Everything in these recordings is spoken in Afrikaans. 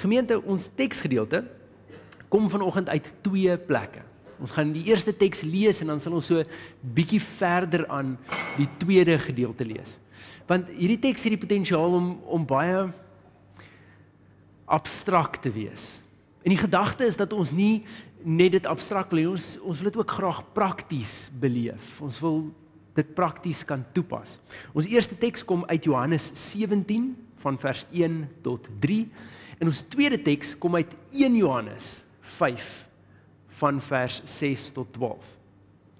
Gemeente, ons teksgedeelte kom vanoggend uit 2 plekke. Ons gaan die eerste teks lees en dan sal ons so bietjie verder aan die tweede gedeelte lees. Want hierdie teks het die potensiaal om baie abstrakt te wees. En die gedagte is dat ons nie net dit abstrakt wil hê, ons wil dit ook graag prakties beleef. Ons wil dit prakties kan toepas. Ons eerste teks kom uit Johannes 17 van vers 1 tot 3 en ons tweede teks kom uit 1 Johannes 5 van vers 6 tot 12.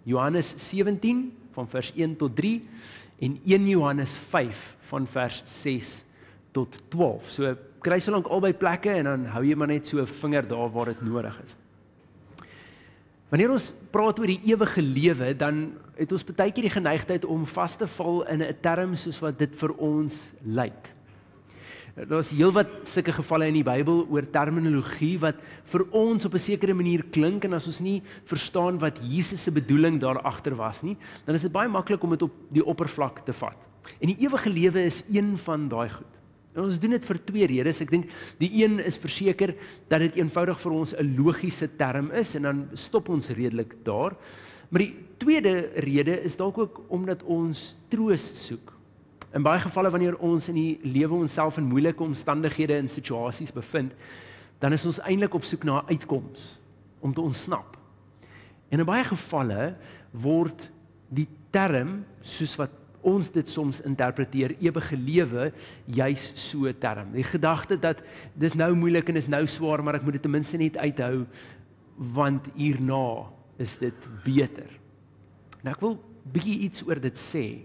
Johannes 17 van vers 1 tot 3 en 1 Johannes 5 van vers 6 tot 12. So kry so lank albei plekke en dan hou jy maar net so 'n vinger daar waar dit nodig is. Wanneer ons praat oor die ewige lewe, dan het ons baie keer die geneigtheid om vas te val in 'n term soos wat dit vir ons lyk. Daar's heelwat sulke gevalle in die Bybel oor terminologie wat vir ons op 'n sekere manier klink en as ons nie verstaan wat Jesus se bedoeling daar agter was nie, dan is dit baie maklik om dit op die oppervlak te vat. En die ewige lewe is een van daai goed. En ons doen dit vir 2 redes. Ek dink die een is verseker dat dit eenvoudig vir ons 'n logiese term is en dan stop ons redelik daar. Maar die tweede rede is dalk ook omdat ons troos soek. In baie gevalle wanneer ons in die lewe onsself in moeilike omstandighede en situasies bevind, dan is ons eintlik op soek na 'n uitkoms om te ontsnap. En in baie gevalle word die term, soos wat ons dit soms interpreteer, ewige lewe, juis so 'n term. Die gedagte dat dis nou moeilik en is nou swaar, maar ek moet dit ten minste net uithou, want hierna is dit beter. Nou ek wil bietjie iets oor dit sê.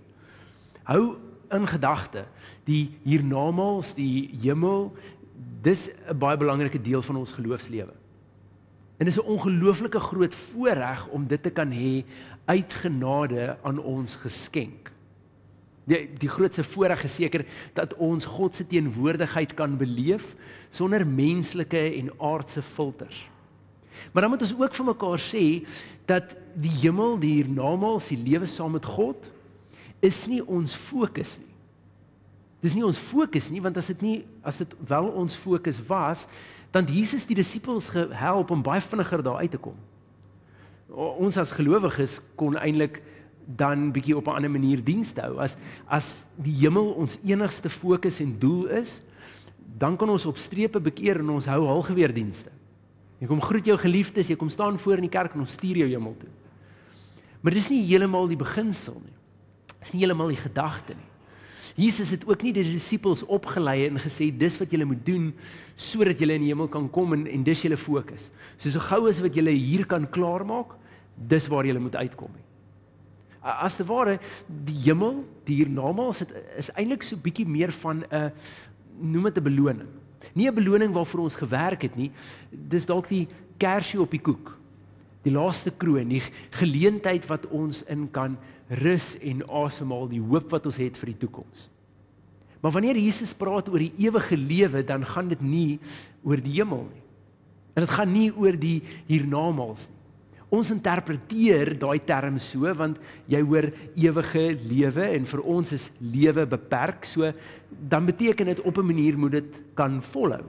Hou in gedagte, die hiernamaals, die hemel, dis 'n baie belangrike deel van ons geloofslewe. En dis 'n ongelooflike groot voorreg om dit te kan hê uit genade aan ons geskenk. Die grootste voorreg is seker dat ons God se teenwoordigheid kan beleef sonder menslike en aardse filters. Maar dan moet ons ook vir mekaar sê dat die hemel, die hiernamaals, die lewe saam met God, is nie ons fokus nie. Dis nie ons fokus nie, want as dit wel ons fokus was, dan het Jesus die disippels gehelp om baie vinniger daar uit te kom. Ons as gelowiges kon eintlik dan bietjie op 'n ander manier dienste hou. As die hemel ons enigste fokus en doel is, dan kan ons op strepe bekeer en ons hou halgeweerdienste. Jy kom groet jou geliefdes, jy kom staan voor in die kerk en ons stuur jou hemel toe. Maar dis nie heeltemal die beginsel nie. Dis nie heeltemal die gedagte nie. Jesus het ook nie die disippels opgelei en gesê dis wat julle moet doen sodat julle in die hemel kan kom en dis julle fokus. So gou as wat julle hier kan klaarmaak, dis waar julle moet uitkom. As te ware, die hemel, die hiernamaals, is eintlik so bietjie meer van 'n, noem dit 'n beloning. Nie 'n beloning waarvoor ons gewerk het nie, dis dalk die kersie op die koek, die laaste kroon, die geleentheid wat ons in kan rus en asemhaal, die hoop wat ons het vir die toekoms. Maar wanneer Jesus praat oor die ewige lewe, dan gaan dit nie oor die hemel nie. En dit gaan nie oor die hiernamaals nie. Ons interpreteer daai term so, want jy hoor ewige lewe en vir ons is lewe beperk, so dan beteken dit op 'n manier moet dit kan volhou.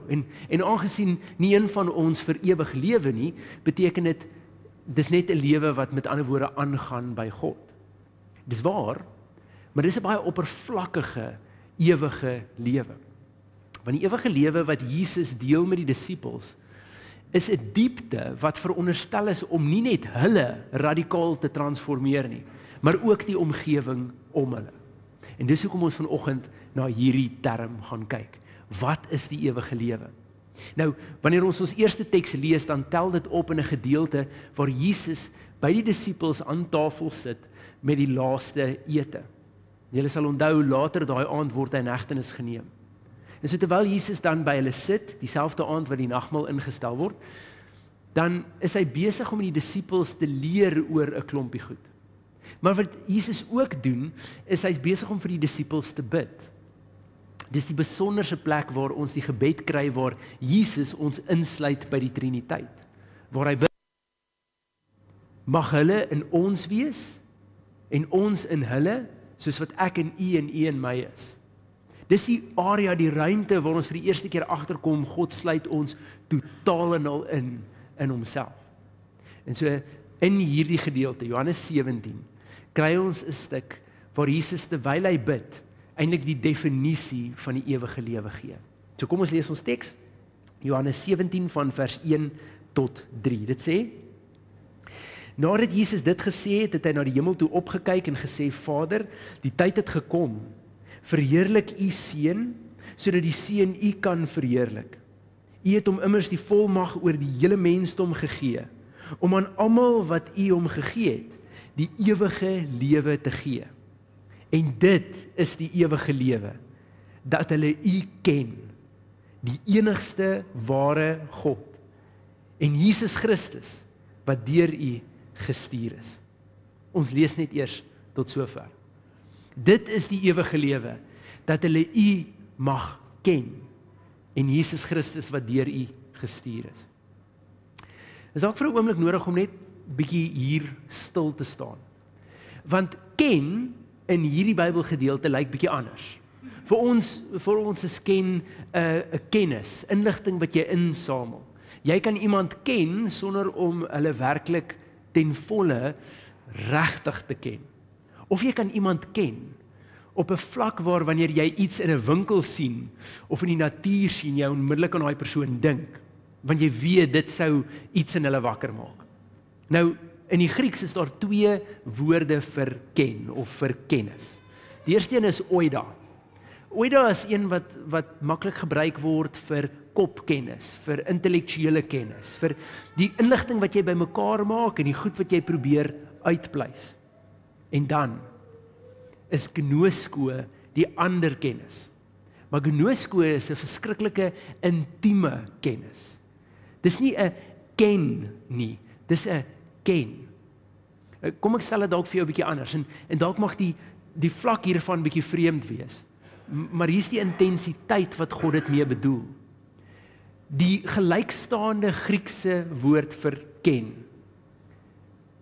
En aangesien nie een van ons vir ewig lewe nie, beteken dit dis net 'n lewe wat met ander woorde aangaan by God. Dis waar, maar dis 'n baie oppervlakkige ewige lewe. Want die ewige lewe wat Jesus deel met die disippels is 'n diepte wat veronderstel is om nie net hulle radikaal te transformeer nie, maar ook die omgewing om hulle. En dis hoekom ons vanoggend na hierdie term gaan kyk. Wat is die ewige lewe? Nou, wanneer ons eerste teks lees, dan tel dit op in 'n gedeelte waar Jesus by die disippels aan tafel sit met die laaste ete. Julle sal onthou, later daai aand word hy in hegtenis geneem. En so terwyl Jesus dan by hulle sit, dieselfde aand wat die nagmaal ingestel word, dan is hy besig om die disippels te leer oor 'n klompie goed. Maar wat Jesus ook doen, is hy's besig om vir die disippels te bid. Dis die besonderse plek waar ons die gebed kry, waar Jesus ons insluit by die Triniteit, waar hy bid, mag hulle in ons wees, en ons in hulle, soos wat ek in u en u in my is. Dis die area, die ruimte waar ons vir die eerste keer agterkom, God sluit ons totaal en al in homself. En so in hierdie gedeelte, Johannes 17, kry ons 'n stuk waar Jesus terwyl hy bid, eintlik die definisie van die ewige lewe gee. So kom ons lees ons teks, Johannes 17 van vers 1 tot 3. Dit sê: Nadat Jesus dit gesê het, het hy na die hemel toe opgekyk en gesê: Vader, die tyd het gekom. Verheerlik u seun, sodat die seun u kan verheerlik. U het hom immers die volmag oor die hele mensdom gegee, om aan almal wat u hom gegee het, die ewige lewe te gee. En dit is die ewige lewe, dat hulle u ken, die enigste ware God, en Jesus Christus, wat deur u gestuur is. Ons lees net eers tot sover. Dit is die ewige lewe, dat hulle u mag ken, en Jesus Christus wat deur u gestuur is. Is dalk vir 'n oomblik nodig om net bietjie hier stil te staan. Want ken in hierdie Bybelgedeelte lyk bietjie anders. Vir ons is ken 'n kennis, inligting wat jy insamel. Jy kan iemand ken sonder om hulle werklik ten volle regtig te ken. Of jy kan iemand ken op 'n vlak waar wanneer jy iets in 'n winkel sien of in die natuur sien, jy onmiddellik aan daai persoon dink, want jy weet dit sou iets in hulle wakker maak. Nou, in die Grieks is daar 2 woorde vir ken of vir kennis. Die eerste een is oida. Oida is een wat maklik gebruik word vir kopkennis, vir intellektuele kennis, vir die inligting wat jy bymekaar maak en die goed wat jy probeer uitpleis. En dan is gnosko die ander kennis. Maar gnosko is 'n verskriklike intieme kennis. Dis nie 'n ken nie, dis 'n ken. Kom ek stel dit dalk vir jou 'n bietjie anders en dalk mag die vlak hiervan bietjie vreemd wees. Maar hier's die intensiteit wat God dit mee bedoel. Die gelykstaande Griekse woord vir ken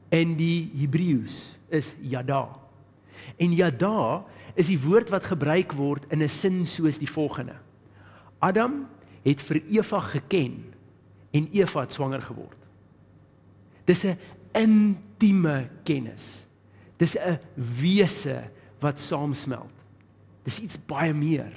in die Hebreëus is yada. En yada is die woord wat gebruik word in 'n sin soos die volgende: Adam het vir Eva geken en Eva het swanger geword. Dis 'n intieme kennis. Dis 'n wese wat saamsmelt. Dis iets baie meer.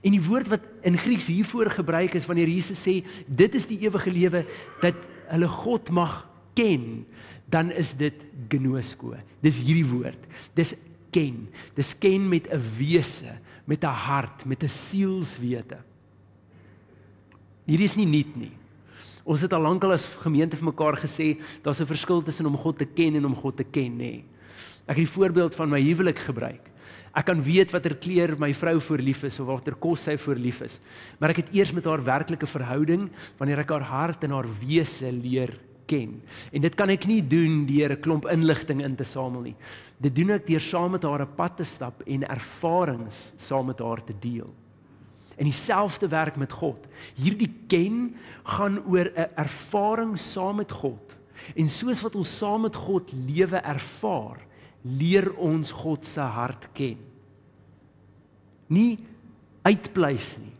En die woord wat in Grieks hiervoor gebruik is wanneer Jesus sê dit is die ewige lewe, dat hulle God mag ken, dan is dit gnosko. Dis hierdie woord. Dis ken. Dis ken met 'n wese, met 'n hart, met 'n sielswete. Hierdie is nie nuut nie. Ons het al lankal as gemeente vir mekaar gesê, daar's 'n verskil tussen om God te ken en om God te ken, nê. Ek het die voorbeeld van my huwelik gebruik. Ek kan weet watter kleur my vrou voorlief is of watter kos sy voorlief is, maar ek het eers met haar werklike verhouding wanneer ek haar hart en haar wese leer ken. En dit kan ek nie doen deur 'n klomp inligting in te samel nie. Dit doen ek deur saam met haar 'n pad te stap en ervarings saam met haar te deel. En dieselfde werk met God. Hierdie ken gaan oor 'n ervaring saam met God. En soos wat ons saam met God lewe ervaar, leer ons God se hart ken. Nie uitpleis nie.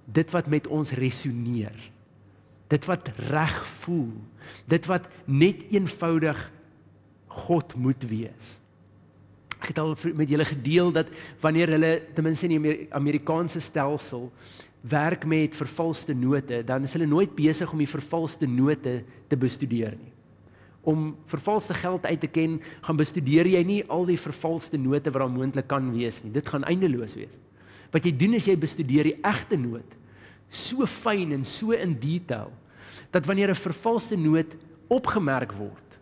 Dit wat met ons resoneer. Dit wat reg voel. Dit wat net eenvoudig God moet wees. Ek het al met julle gedeel dat wanneer hulle, ten minste in die Amerikaanse stelsel, werk met vervalste note, dan is hulle nooit besig om die vervalste note te bestudeer nie. Om vervalste geld uit te ken, gaan bestudeer jy nie al die vervalste note wat daar moontlik kan wees nie. Dit gaan eindeloos wees. Wat jy doen is jy bestudeer die egte noot, so fyn en so in detail, dat wanneer 'n vervalste noot opgemerk word,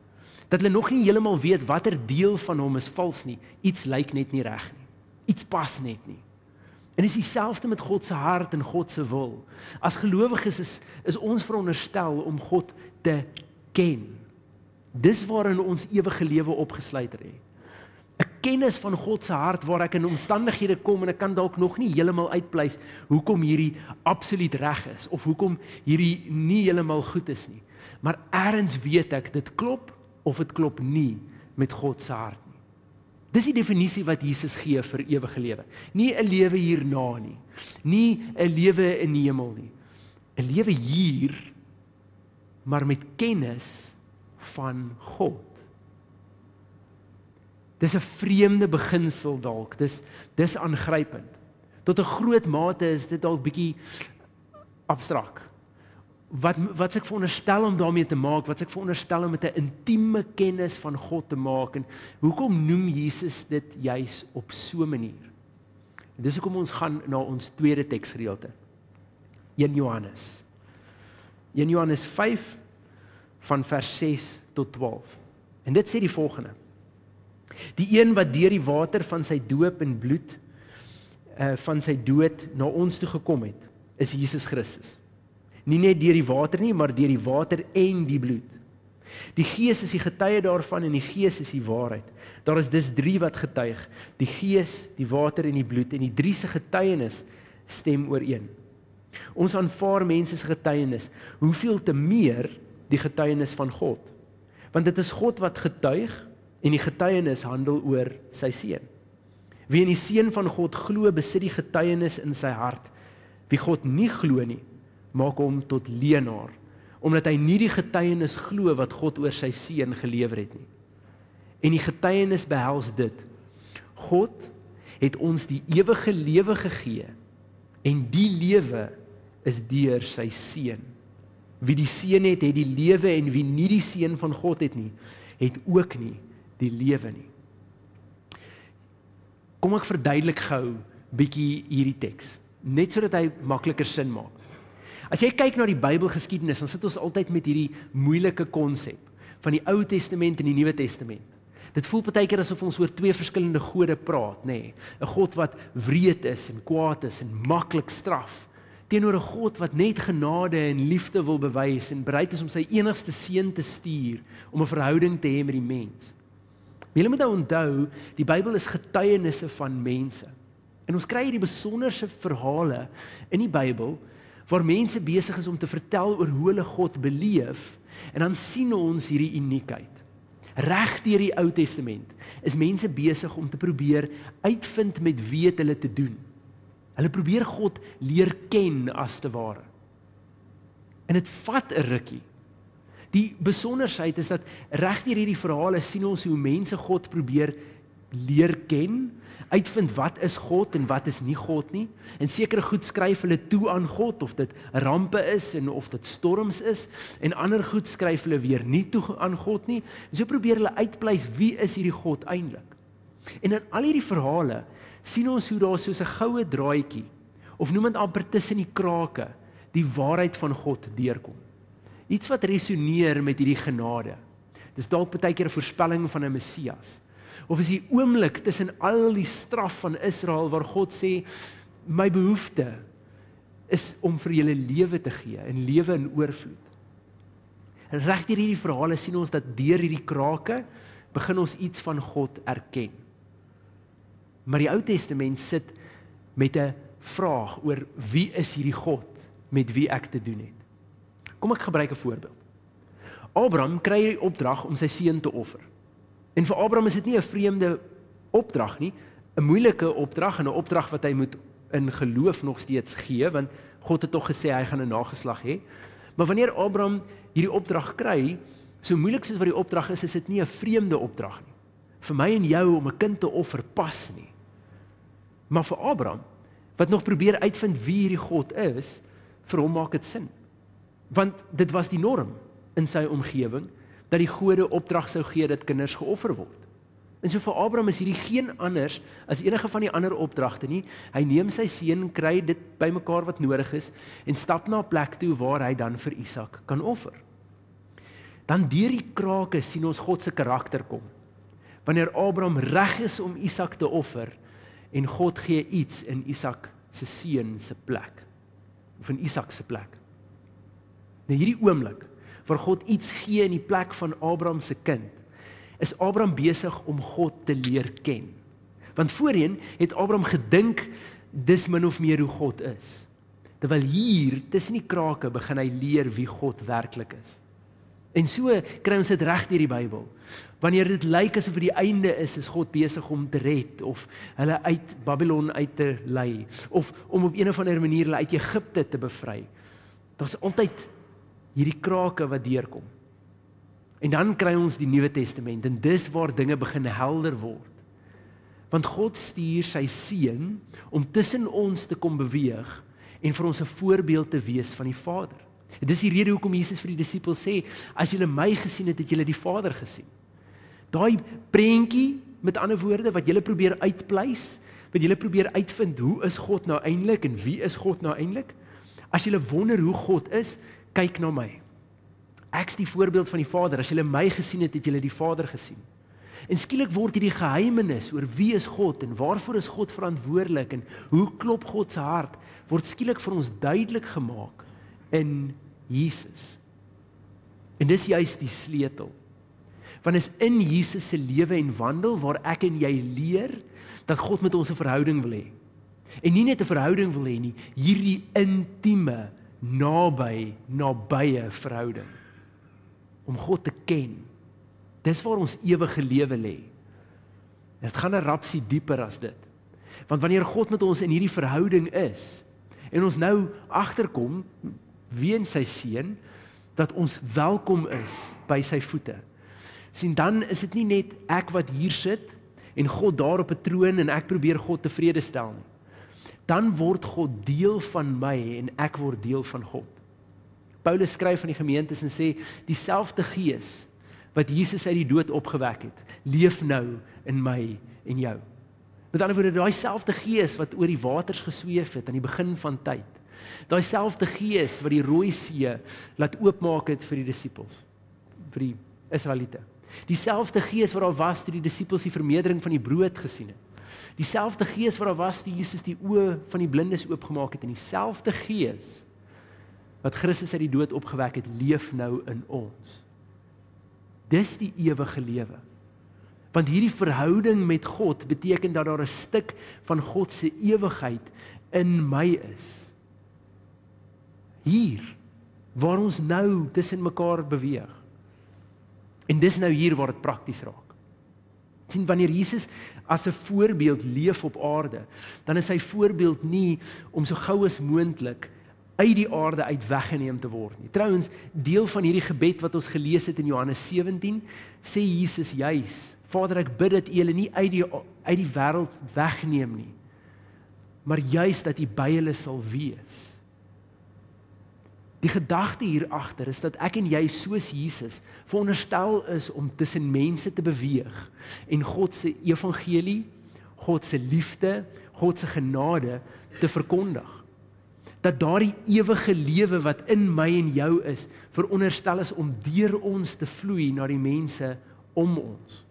dat hulle nog nie heeltemal weet watter deel van hom is vals nie. Iets lyk net nie reg nie. Iets pas net nie. En dis dieselfde met God se hart en God se wil. As gelowiges is ons veronderstel om God te ken. Dis waarin ons ewige lewe opgesluit is. 'n Kennis van God se hart waar ek in omstandighede kom en ek kan dalk nog nie heeltemal uitpleis hoekom hierdie absoluut reg is of hoekom hierdie nie heeltemal goed is nie. Maar eers weet ek dit klop of dit klop nie met God se hart nie. Dis die definisie wat Jesus gee vir ewige lewe. Nie 'n lewe hierna nie. Nie 'n lewe in die hemel nie. 'n Lewe hier, maar met kennis van God. Dis 'n vreemde beginsel dalk. Dis aangrypend. Tot 'n groot mate is dit dalk bietjie abstrak. Wat ek veronderstel om daarmee te maak, wat ek veronderstel om met 'n intieme kennis van God te maak, en hoekom noem Jesus dit juis op so 'n manier? En dis hoekom ons gaan na ons tweede teksgedeelte. 1 Johannes. 1 Johannes 5 van vers 6 tot 12. En dit sê die volgende: Die een wat deur die water van sy doop en bloed van sy dood na ons toe gekom het, is Jesus Christus. Nie net deur die water nie, maar deur die water en die bloed. Die Gees is die getuie daarvan en die Gees is die waarheid. Daar is dus 3 wat getuig: die Gees, die water en die bloed, en die 3 se getuienis stem ooreen. Ons aanvaar mense se getuienis, hoeveel te meer die getuienis van God. Want dit is God wat getuig en die getuienis handel oor sy Seun. Wie in die Seun van God glo, besit die getuienis in sy hart. Wie God nie glo nie, maak hom tot leienaar, omdat hy nie die getuienis glo wat God oor sy Seun gelewer het nie. En die getuienis behels dit: God het ons die ewige lewe gegee, en die lewe is deur sy Seun. Wie die Seun het, het die lewe, en wie nie die Seun van God het nie, het ook nie die lewe nie. Kom ek verduidelik gou bietjie hierdie teks, net sodat hy makliker sin maak. As jy kyk na die Bybelgeskiedenis, dan sit ons altyd met hierdie moeilike konsep van die Ou Testament en die Nuwe Testament. Dit voel partykeer asof ons oor 2 verskillende gode praat, nê? 'n God wat wreed is en kwaad is en maklik straf, teenoor 'n God wat net genade en liefde wil bewys en bereid is om sy enigste seun te stuur om 'n verhouding te hê met die mens. Maar julle moet nou onthou, die Bybel is getuienisse van mense. En ons kry hierdie besonderse verhale in die Bybel waar mense besig is om te vertel oor hoe hulle God beleef, en dan sien ons hierdie uniekheid. Reg deur die Ou Testament is mense besig om te probeer uitvind met wie het hulle te doen. Hulle probeer God leer ken as te ware. En dit vat 'n rukkie. Die besonderheid is dat reg deur hierdie verhale sien ons hoe mense God probeer leer ken, uitvind wat is God en wat is nie God nie, en sekere goed skryf hulle toe aan God, of dit rampe is en of dit storms is, en ander goed skryf hulle weer nie toe aan God nie, en so probeer hulle uitpleis wie is hierdie God eintlik. En in al hierdie verhale sien ons hoe daar soos 'n goue draadjie, of noem dit amper tussen die krake, die waarheid van God deurkom. Iets wat resoneer met hierdie genade. Dis dalk baie keer 'n voorspelling van 'n Messias. Of is die oomblik tussen al die straf van Israel waar God sê, my behoefte is om vir julle lewe te gee, en lewe in oorvloed. Reg deur hierdie verhale sien ons dat deur hierdie krake begin ons iets van God erken. Maar die Ou Testament sit met 'n vraag oor wie is hierdie God met wie ek te doen het. Kom ek gebruik 'n voorbeeld. Abraham kry die opdrag om sy seun te offer. En vir Abraham is dit nie 'n vreemde opdrag nie, 'n moeilike opdrag en 'n opdrag wat hy moet in geloof nog steeds gee, want God het tog gesê hy gaan 'n nageslag hê. Maar wanneer Abraham hierdie opdrag kry, so moeilik soos wat die opdrag is dit nie 'n vreemde opdrag nie. Vir my en jou om 'n kind te offer pas nie. Maar vir Abraham, wat nog probeer uitvind wie hierdie God is, vir hom maak dit sin. Want dit was die norm in sy omgewing, dat die gode opdrag sou gee dat kinders geoffer word. En so vir Abraham is hierdie geen anders as enige van die ander opdragte nie. Hy neem sy seun, kry dit bymekaar wat nodig is, en stap na 'n plek toe waar hy dan vir Isak kan offer. Dan deur die krake sien ons God se karakter kom. Wanneer Abraham reg is om Isak te offer, en God gee iets in Isak se seun se plek, of in Isak se plek. Nou hierdie oomblik, waar God iets gee in die plek van Abraham se kind, is Abraham besig om God te leer ken. Want voorheen het Abraham gedink, dis min of meer hoe God is. Terwyl hier, tussen die krake, begin hy leer wie God werklik is. En so kry ons dit reg deur die Bybel. Wanneer dit lyk asof dit die einde is God besig om te red, of hulle uit Babylon uit te lei, of om op een of ander manier hulle uit Egipte te bevry. Daar's altyd hierdie krake wat deurkom. En dan kry ons die Nuwe Testament, en dis waar dinge begin helder word. Want God stuur sy seun om tussen ons te kom beweeg en vir ons 'n voorbeeld te wees van die Vader. En dis die rede hoekom Jesus vir die disippels sê, as julle my gesien het, het julle die Vader gesien. Daai prentjie, met ander woorde, wat julle probeer uitpleis, wat julle probeer uitvind, hoe is God nou eintlik en wie is God nou eintlik? As julle wonder hoe God is, kyk na my. Ek's die voorbeeld van die Vader. As julle my gesien het, het julle die Vader gesien. En skielik word hierdie geheimenis oor wie is God en waarvoor is God verantwoordelik en hoe klop God se hart, word skielik vir ons duidelik gemaak in Jesus. En dis juist die sleutel. Want is in Jesus se lewe en wandel waar ek en jy leer dat God met ons 'n verhouding wil hê. En nie net 'n verhouding wil hê nie, hierdie intieme, nabye verhouding. Om God te ken. Dis waar ons ewige lewe lê. Dit gaan 'n rapsie dieper as dit. Want wanneer God met ons in hierdie verhouding is en ons nou agterkom weens sy seun dat ons welkom is by sy voete. Sien, dan is dit nie net ek wat hier sit en God daar op 'n troon en ek probeer God tevrede stel nie. Dan word God deel van my en ek word deel van God. Paulus skryf aan die gemeentes en sê, dieselfde gees wat Jesus uit die dood opgewek het, leef nou in my en jou. Met ander woorde, daai selfde gees wat oor die waters gesweef het aan die begin van tyd. Daai selfde gees wat die Rooi See laat oopmaak het vir die disippels, vir die Israeliete. Dieselfde gees wat daar was toe die disippels die vermeerdering van die brood gesien het. Dieselfde gees wat daar was toe Jesus die oë van die blindes oopgemaak het, en dieselfde gees wat Christus uit die dood opgewek het, leef nou in ons. Dis die ewige lewe. Want hierdie verhouding met God beteken dat daar 'n stuk van God se ewigheid in my is. Hier, waar ons nou tussen mekaar beweeg. En dis nou hier waar dit prakties raak. Sien, wanneer Jesus as 'n voorbeeld leef op aarde, dan is sy voorbeeld nie om so gou as moontlik uit die aarde uit weggeneem te word nie. Trouwens, deel van hierdie gebed wat ons gelees het in Johannes 17, sê Jesus juis, Vader, ek bid dat U hulle nie uit die wêreld wegneem nie, maar juis dat U by hulle sal wees. Die gedagte hier agter is dat ek en jy soos Jesus veronderstel is om tussen mense te beweeg en God se evangelie, God se liefde, God se genade te verkondig. Dat daardie ewige lewe wat in my en jou is, veronderstel is om deur ons te vloei na die mense om ons.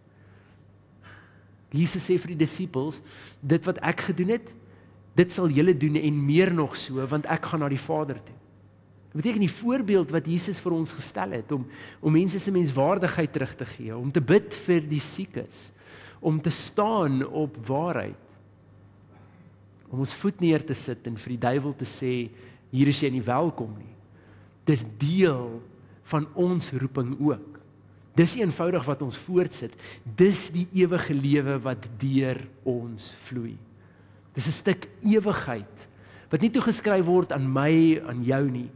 Jesus sê vir die disippels, dit wat ek gedoen het, dit sal julle doen en meer nog so, want ek gaan na die Vader toe. Dit beteken die voorbeeld wat Jesus vir ons gestel het, om mense se menswaardigheid terug te gee, om te bid vir die siekes, om te staan op waarheid, om ons voet neer te sit en vir die duiwel te sê, hier is jy nie welkom nie. Dis deel van ons roeping ook. Dis nie eenvoudig wat ons voortsit, dis die ewige lewe wat deur ons vloei. Dis 'n stuk ewigheid, wat nie toegeskryf word aan my, aan jou nie,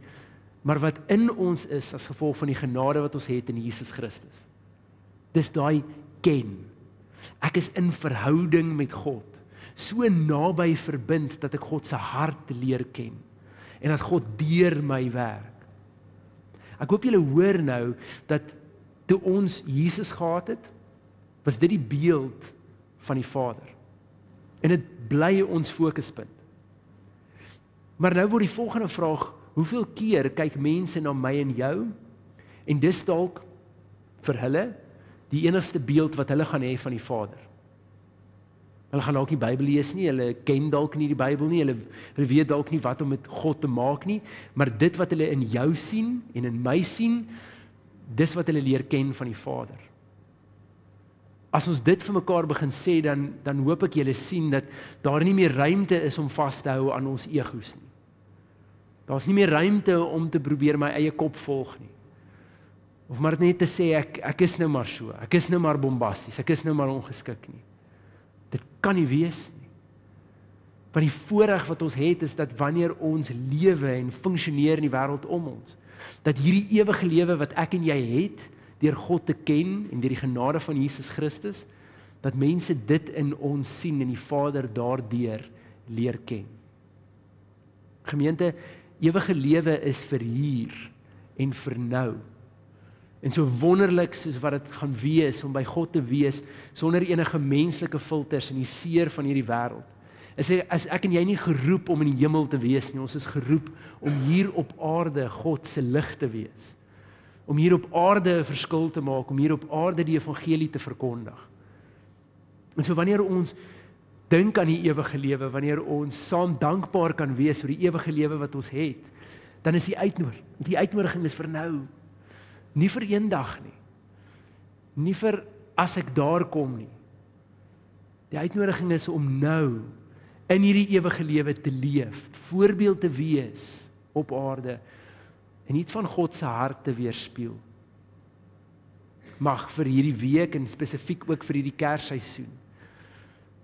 maar wat in ons is as gevolg van die genade wat ons het in Jesus Christus. Dis daai ken. Ek is in verhouding met God, so naby verbind dat ek God se hart leer ken en dat God deur my werk. Ek hoop julle hoor nou dat toe ons Jesus gehad het, was dit die beeld van die Vader. En dit bly ons fokuspunt. Maar nou word die volgende vraag, hoeveel keer kyk mense na my en jou, en dis dalk vir hulle die enigste beeld wat hulle gaan hê van die Vader. Hulle gaan dalk nie Bybel lees nie, hulle ken dalk nie die Bybel nie, hulle weet dalk nie wat om met God te maak nie, maar dit wat hulle in jou sien en in my sien, dis wat hulle leer ken van die Vader. As ons dit vir mekaar begin sê, dan hoop ek julle sien dat daar nie meer ruimte is om vas te hou aan ons egos nie. Daar's nie meer ruimte om te probeer my eie kop volg nie. Of maar net te sê, ek is nou maar so, ek is nou maar bombasties, ek is nou maar ongeskik nie. Dit kan nie wees nie. Want die voorreg wat ons het, is dat wanneer ons lewe en funksioneer in die wêreld om ons, dat hierdie ewige lewe wat ek en jy het, deur God te ken en deur die genade van Jesus Christus, dat mense dit in ons sien en die Vader daardeur leer ken. Gemeente, ewige lewe is vir hier en vir nou. En so wonderlik soos wat dit gaan wees om by God te wees sonder enige menslike filters en die seer van hierdie wêreld. Is ek en jy nie geroep om in die hemel te wees nie, ons is geroep om hier op aarde God se lig te wees. Om hier op aarde 'n verskil te maak, om hier op aarde die evangelie te verkondig. En so wanneer ons dink aan die ewige lewe, wanneer ons saam dankbaar kan wees oor die ewige lewe wat ons het, dan is die uitnodiging is vir nou. Nie vir eendag nie. Nie vir as ek daar kom nie. Die uitnodiging is om nou in hierdie ewige lewe te leef, voorbeeld te wees op aarde en iets van God se hart te weerspieël. Mag vir hierdie week en spesifiek ook vir hierdie Kersseisoen,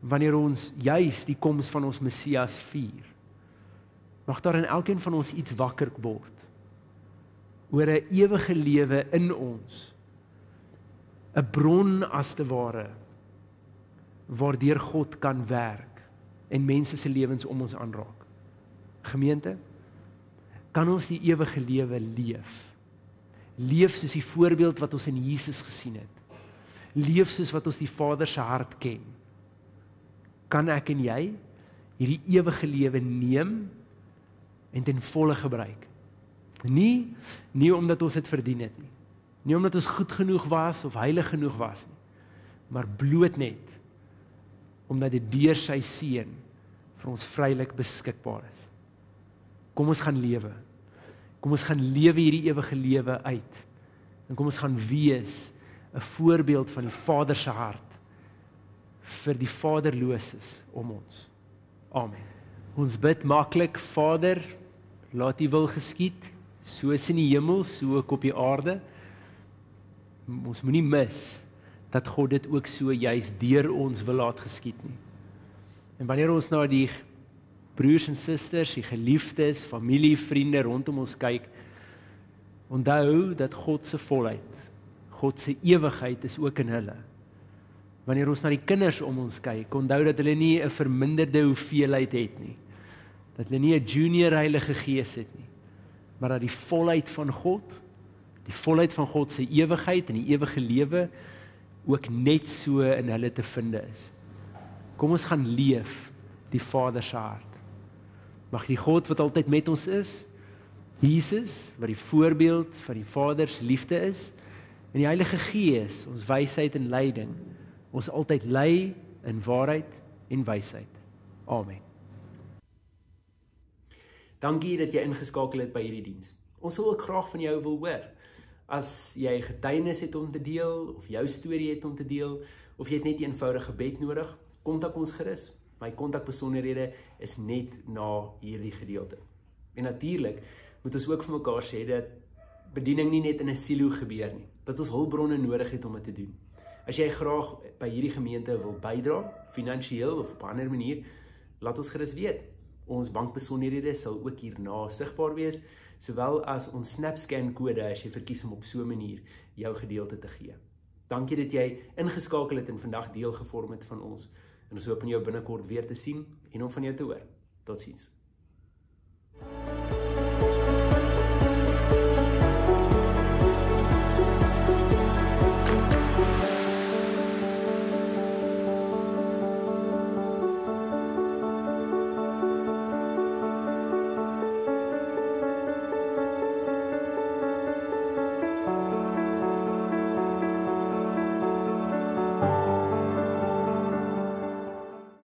wanneer ons juis die koms van ons Messias vier, mag daar in elkeen van ons iets wakker word oor 'n ewige lewe in ons, 'n bron as te ware, waardeur God kan werk en mense se lewens om ons aanraak. Gemeente, kan ons die ewige lewe leef? Leef soos die voorbeeld wat ons in Jesus gesien het. Leef soos wat ons die Vader se hart ken. Kan ek en jy hierdie ewige lewe neem en ten volle gebruik? Nie omdat ons dit verdien het nie. Nie omdat ons goed genoeg was of heilig genoeg was nie. Maar bloot net omdat dit deur sy seun vir ons vrylik beskikbaar is. Kom ons gaan lewe. Kom ons gaan lewe hierdie ewige lewe uit. En kom ons gaan wees 'n voorbeeld van die Vader se hart vir die vaderloses om ons. Amen. Ons bid maklik, Vader, laat U wil geskied, soos in die hemel, so ook op die aarde. Ons moenie mis dat God dit ook so juis deur ons wil laat geskied nie. En wanneer ons na die broers en susters, die geliefdes, familie, vriende rondom ons kyk, onthou dat God se volheid, God se ewigheid is ook in hulle. Wanneer ons na die kinders om ons kyk, onthou dat hulle nie 'n verminderde hoeveelheid het nie. Dat hulle nie 'n junior Heilige Gees het nie, maar dat die volheid van God se ewigheid en die ewige lewe ook net so in hulle te vind is. Kom ons gaan leef die Vader se hart. Mag die God wat altyd met ons is, Jesus, wat die voorbeeld van die Vader se liefde is, en die Heilige Gees, ons wysheid en leiding, ons altyd lei in waarheid en wysheid. Amen. Dankie dat jy ingeskakel het by hierdie diens. Ons wil ook graag van jou wil hoor. As jy getuienis het om te deel, of jou storie het om te deel, of jy het net 'n eenvoudige gebed nodig, kontak ons gerus. My kontakbesonderhede is net na hierdie gedeelte. En natuurlik moet ons ook vir mekaar sê dat bediening nie net in 'n silo gebeur nie, dat ons hulpbronne nodig het om dit te doen. As jy graag by hierdie gemeente wil bydra, finansiëel of op 'n ander manier, laat ons gerus weet. Ons bankbesonderhede sal ook hierna sigbaar wees, sowel as ons SnapScan kode as jy verkies om op so 'n manier jou gedeelte te gee. Dankie dat jy ingeskakel het en vandag deel gevorm het van ons. En ons hoop om jou binnekort weer te sien en om van jou te hoor. Totsiens.